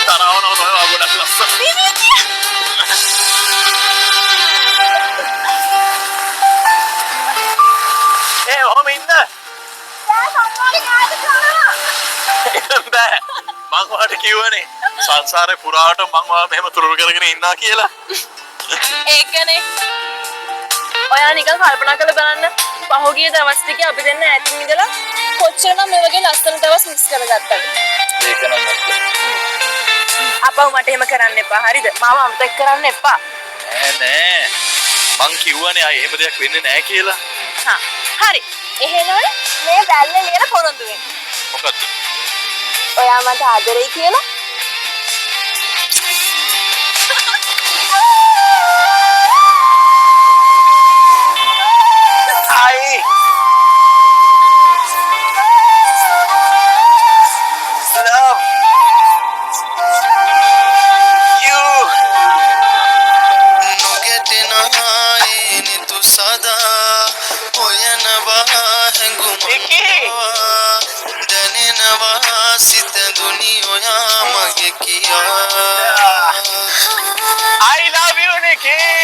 තරවනවා ඔය ගොඩක් ලස්සන. ඔහොම ඉන්න. බෑ මං ඔයාලට කිව්වනේ සංසාරේ පුරාට මං ඔයාලට මෙහෙම තුරුළු කරගෙන ඉන්නවා කියලා. ඒකනේ. ඔයා නිකන් කල්පනා කරලා බලන්න. පහුගිය දවස් ටික අපි දෙන්න ඈතින් ඉඳලා කොච්චරනම් මේ වගේ ලස්සන දවස් මිස් කරගත්තද? ඒක නම් අපව මට එහෙම කරන්න එපා. හරිද? මාව අමතක කරන්න එපා. නෑ මං කිව්වනේ ආයේ එහෙම දෙයක් වෙන්නේ නෑ කියලා. හා හරි. එහෙනම් මේ බැල්ල ලියන පොරොන්දු වෙන්න. මොකද්ද? ඔයා මට ආදරෙයි කියලා. Ai! Love you. Nugetinaaini tu sada oyanava hengumawa danenava sita duniya mage kiya I love you, Nikki.